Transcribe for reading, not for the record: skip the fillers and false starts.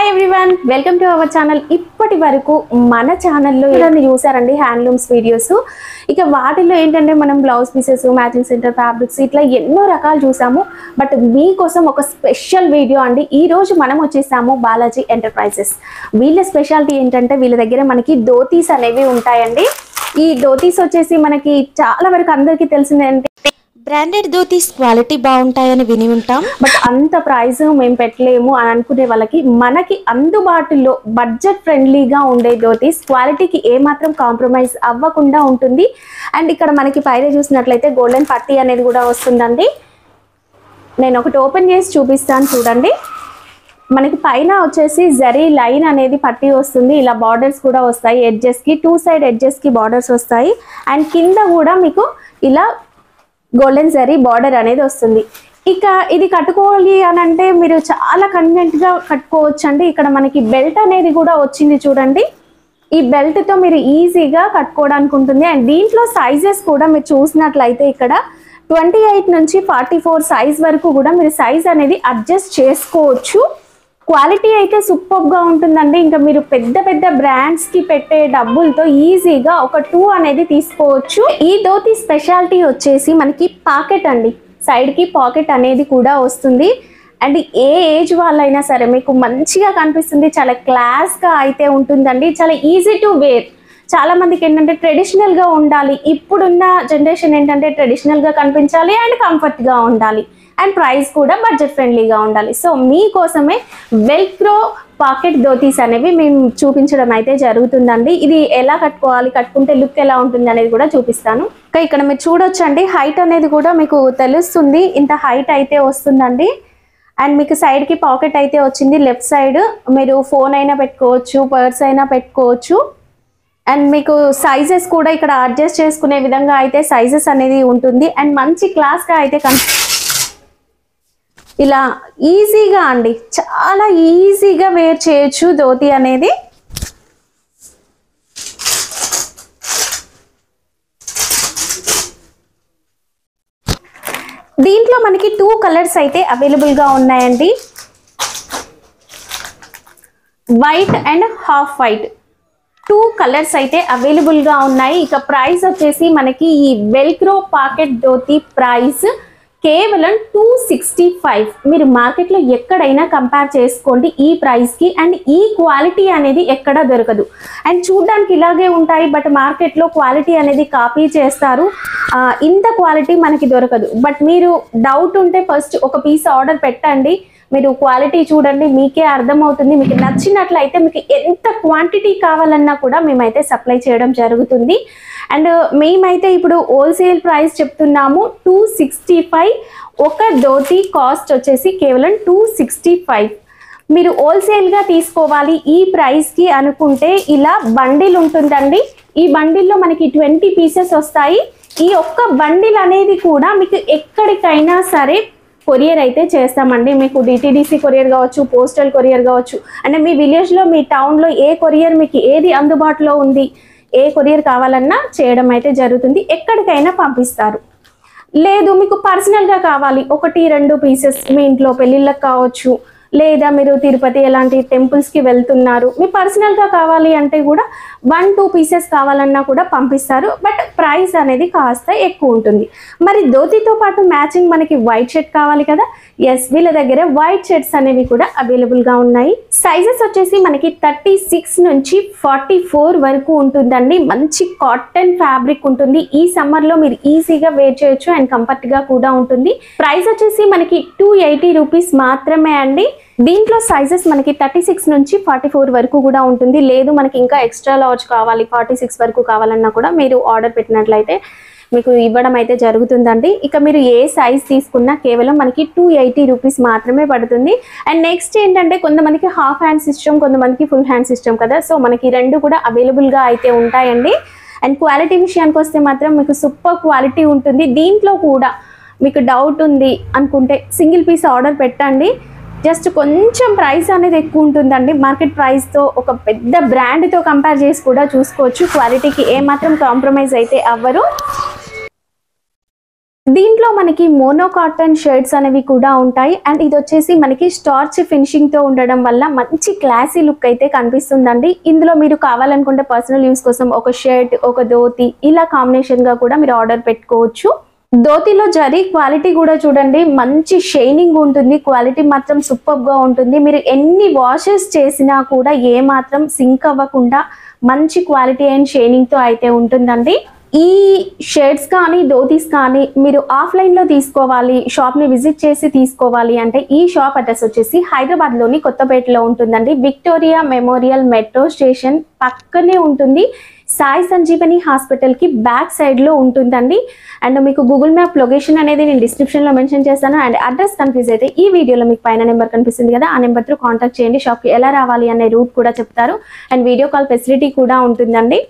Hi everyone, welcome to our channel. ఇప్పటి వరకు మన ఛానల్లో ఇలా చూసారండి హ్యాండ్లూమ్స్ వీడియోస్. ఇక వాటిల్లో ఏంటంటే మనం blouse pieces, matching centre fabrics ఇట్లా ఎన్నో రకాలు చూసాము. బట్ మీకోసం ఒక స్పెషల్ వీడియో అండి. ఈ రోజు మనం వచ్చేసాము బాలాజీ ఎంటర్ప్రైజెస్. వీళ్ళ స్పెషాలిటీ ఏంటంటే వీళ్ళ దగ్గర మనకి ధోతీస్ అనేవి ఉంటాయండి. ఈ ధోతీస్ వచ్చేసి మనకి చాలా వరకు అందరికీ తెలిసిందేంటి, బ్రాండెడ్ ధోతీస్ క్వాలిటీ బాగుంటాయని విని ఉంటాం. బట్ అంత ప్రైస్ మేము పెట్టలేము అని అనుకునే వాళ్ళకి మనకి అందుబాటులో బడ్జెట్ ఫ్రెండ్లీగా ఉండే ధోతీస్, క్వాలిటీకి ఏమాత్రం కాంప్రమైజ్ అవ్వకుండా ఉంటుంది. అండ్ ఇక్కడ మనకి పైన చూసినట్లయితే గోల్డెన్ పట్టీ అనేది కూడా వస్తుందండి. నేను ఒకటి ఓపెన్ చేసి చూపిస్తాను చూడండి. మనకి పైన వచ్చేసి జరీ లైన్ అనేది పట్టీ వస్తుంది. ఇలా బార్డర్స్ కూడా వస్తాయి, ఎడ్జెస్కి 2 సైడ్ ఎడ్జెస్కి బార్డర్స్ వస్తాయి. అండ్ కింద కూడా మీకు ఇలా గోల్డెన్ జరీ బార్డర్ అనేది వస్తుంది. ఇక ఇది కట్టుకోవాలి అని అంటే మీరు చాలా కన్వీనియంట్గా కట్టుకోవచ్చు అండి. ఇక్కడ మనకి బెల్ట్ అనేది కూడా వచ్చింది చూడండి. ఈ బెల్ట్తో మీరు ఈజీగా కట్టుకోవడానికి ఉంటుంది. అండ్ దీంట్లో సైజెస్ కూడా మీరు చూసినట్లయితే ఇక్కడ 28 నుంచి 44 సైజ్ వరకు కూడా మీరు సైజ్ అనేది అడ్జస్ట్ చేసుకోవచ్చు. క్వాలిటీ అయితే సూపర్గా ఉంటుందండి. ఇంకా మీరు పెద్ద పెద్ద బ్రాండ్స్కి పెట్టే డబ్బులతో ఈజీగా ఒక 2 అనేది తీసుకోవచ్చు. ఈ ధోతి స్పెషాలిటీ వచ్చేసి మనకి పాకెట్ అండి, సైడ్కి పాకెట్ అనేది కూడా వస్తుంది. అండ్ ఏ ఏజ్ వాళ్ళైనా సరే మీకు మంచిగా కనిపిస్తుంది, చాలా క్లాస్గా అయితే ఉంటుందండి. చాలా ఈజీ టు వేర్. చాలా మందికి ఏంటంటే ట్రెడిషనల్గా ఉండాలి, ఇప్పుడున్న జనరేషన్ ఏంటంటే ట్రెడిషనల్గా కనిపించాలి అండ్ కంఫర్ట్గా ఉండాలి, అండ్ ప్రైస్ కూడా బడ్జెట్ ఫ్రెండ్లీగా ఉండాలి. సో మీకోసమే వెల్క్రో పాకెట్ ధోతీస్ అనేవి మేము చూపించడం అయితే జరుగుతుందండి. ఇది ఎలా కట్టుకోవాలి, కట్టుకుంటే లుక్ ఎలా ఉంటుంది అనేది కూడా చూపిస్తాను. ఇక్కడ మీరు చూడొచ్చండి, హైట్ అనేది కూడా మీకు తెలుస్తుంది. ఇంత హైట్ అయితే వస్తుందండి. అండ్ మీకు సైడ్కి పాకెట్ అయితే వచ్చింది. లెఫ్ట్ సైడ్ మీరు ఫోన్ అయినా పెట్టుకోవచ్చు, పర్స్ అయినా పెట్టుకోవచ్చు. అండ్ మీకు సైజెస్ కూడా ఇక్కడ అడ్జస్ట్ చేసుకునే విధంగా అయితే సైజెస్ అనేది ఉంటుంది. అండ్ మంచి క్లాస్గా అయితే ఇలా ఈజీగా అండి, చాలా ఈజీగా వేర్ చేయొచ్చు ధోతి అనేది. దీంట్లో మనకి 2 కలర్స్ అయితే అవైలబుల్గా ఉన్నాయండి, white and half white. 2 colours అయితే అవైలబుల్గా ఉన్నాయి. ఇక ప్రైస్ వచ్చేసి మనకి ఈ వెల్క్రో పాకెట్ ధోతి ప్రైస్ కేవలం 265. మీరు మార్కెట్లో ఎక్కడైనా కంపేర్ చేసుకోండి ఈ ప్రైస్కి. అండ్ ఈ క్వాలిటీ అనేది ఎక్కడ దొరకదు. అండ్ చూడ్డానికి ఇలాగే ఉంటాయి, బట్ మార్కెట్లో క్వాలిటీ అనేది కాపీ చేస్తారు. ఇంత క్వాలిటీ మనకి దొరకదు. బట్ మీరు డౌట్ ఉంటే ఫస్ట్ ఒక పీస్ ఆర్డర్ పెట్టండి, మీరు క్వాలిటీ చూడండి, మీకే అర్థమవుతుంది. మీకు నచ్చినట్లయితే మీకు ఎంత క్వాంటిటీ కావాలన్నా కూడా మేమైతే సప్లై చేయడం జరుగుతుంది. అండ్ మేమైతే ఇప్పుడు హోల్సేల్ ప్రైస్ చెప్తున్నాము 265. ఒక ధోతి కాస్ట్ వచ్చేసి కేవలం 265. మీరు హోల్సేల్గా తీసుకోవాలి ఈ ప్రైస్కి అనుకుంటే ఇలా బండిల్ ఉంటుందండి. ఈ బండిల్లో మనకి 20 పీసెస్ వస్తాయి. ఈ ఒక్క బండిల్ అనేది కూడా మీకు ఎక్కడికైనా సరే కొరియర్ అయితే చేస్తామండి. మీకు డిటిడిసి కొరియర్ కావచ్చు, పోస్టల్ కొరియర్ కావచ్చు. అంటే మీ విలేజ్లో, మీ టౌన్లో ఏ కొరియర్ మీకు ఏది అందుబాటులో ఉంది, ఏ కొరియర్ కావాలన్నా చేయడం అయితే జరుగుతుంది. ఎక్కడికైనా పంపిస్తారు. లేదు మీకు పర్సనల్గా కావాలి 1-2 పీసెస్, మీ ఇంట్లో పెళ్ళిళ్ళకి కావచ్చు, లేదా మీరు తిరుపతి ఎలాంటి టెంపుల్స్కి వెళ్తున్నారు, మీ పర్సనల్గా కావాలి అంటే కూడా 1-2 పీసెస్ కావాలన్నా కూడా పంపిస్తారు. బట్ ప్రైస్ అనేది కాస్త ఎక్కువ ఉంటుంది. మరి ధోతితో పాటు మ్యాచింగ్ మనకి వైట్ షర్ట్ కావాలి కదా. ఎస్, వీళ్ళ దగ్గర వైట్ షర్ట్స్ అనేవి కూడా అవైలబుల్గా ఉన్నాయి. సైజెస్ వచ్చేసి మనకి 36 నుంచి 44 వరకు ఉంటుందండి. మంచి కాటన్ ఫ్యాబ్రిక్ ఉంటుంది. ఈ సమ్మర్లో మీరు ఈజీగా వేర్ చేయొచ్చు అండ్ కంఫర్ట్గా కూడా ఉంటుంది. ప్రైస్ వచ్చేసి మనకి 280 రూపీస్ మాత్రమే అండి. దీంట్లో సైజెస్ మనకి 36 నుంచి 44 వరకు కూడా ఉంటుంది. లేదు మనకి ఇంకా ఎక్స్ట్రా లార్జ్ కావాలి, 46 వరకు కావాలన్నా కూడా మీరు ఆర్డర్ పెట్టినట్లయితే మీకు ఇవ్వడం అయితే జరుగుతుందండి. ఇక మీరు ఏ సైజ్ తీసుకున్నా కేవలం మనకి 280 రూపీస్ మాత్రమే పడుతుంది. అండ్ నెక్స్ట్ ఏంటంటే కొంతమందికి హాఫ్ హ్యాండ్ సిస్టమ్, కొంతమందికి ఫుల్ హ్యాండ్ సిస్టమ్ కదా. సో మనకి 2 కూడా అవైలబుల్గా అయితే ఉంటాయండి. అండ్ క్వాలిటీ విషయానికి వస్తే మాత్రం మీకు సూపర్ క్వాలిటీ ఉంటుంది. దీంట్లో కూడా మీకు డౌట్ ఉంది అనుకుంటే సింగిల్ పీస్ ఆర్డర్ పెట్టండి. జస్ట్ కొంచెం ప్రైస్ అనేది ఎక్కువ ఉంటుందండి. మార్కెట్ ప్రైస్తో ఒక పెద్ద బ్రాండ్తో కంపేర్ చేసి కూడా చూసుకోవచ్చు. క్వాలిటీకి ఏమాత్రం కాంప్రమైజ్ అయితే అవ్వరు. దీంట్లో మనకి మోనో కాటన్ షర్ట్స్ అనేవి కూడా ఉంటాయి. అండ్ ఇది వచ్చేసి మనకి స్టార్చ్ ఫినిషింగ్ తో ఉండడం వల్ల మంచి క్లాసీ లుక్ అయితే కనిపిస్తుందండి. ఇందులో మీరు కావాలనుకుంటే పర్సనల్ యూస్ కోసం ఒక షర్ట్, ఒక ధోతి ఇలా కాంబినేషన్ గా కూడా మీరు ఆర్డర్ పెట్టుకోవచ్చు. ధోతిలో జరీ క్వాలిటీ కూడా చూడండి, మంచి షైనింగ్ ఉంటుంది. క్వాలిటీ మాత్రం సూపర్ గా ఉంటుంది. మీరు ఎన్ని వాషెస్ చేసినా కూడా ఏ మాత్రం సింక్ అవ్వకుండా మంచి క్వాలిటీ అండ్ షైనింగ్ తో అయితే ఉంటుందండి. ఈ షర్ట్స్ కానీ ధోతీస్ కానీ మీరు ఆఫ్లైన్లో తీసుకోవాలి, షాప్ని విజిట్ చేసి తీసుకోవాలి అంటే ఈ షాప్ అడ్రస్ వచ్చేసి హైదరాబాద్లోని కొత్తపేటలో ఉంటుందండి. విక్టోరియా మెమోరియల్ మెట్రో స్టేషన్ పక్కనే ఉంటుంది. సాయి సంజీవని హాస్పిటల్కి బ్యాక్ సైడ్లో ఉంటుందండి. అండ్ మీకు గూగుల్ మ్యాప్ లొకేషన్ అనేది నేను డిస్క్రిప్షన్లో మెన్షన్ చేస్తాను. అండ్ అడ్రస్ కన్ఫ్యూజ్ అయితే ఈ వీడియోలో మీకు పైన నెంబర్ కనిపిస్తుంది కదా, ఆ నెంబర్ త్రూ కాంటాక్ట్ చేయండి. షాప్కి ఎలా రావాలి అనే రూట్ కూడా చెప్తారు. అండ్ వీడియో కాల్ ఫెసిలిటీ కూడా ఉంటుందండి.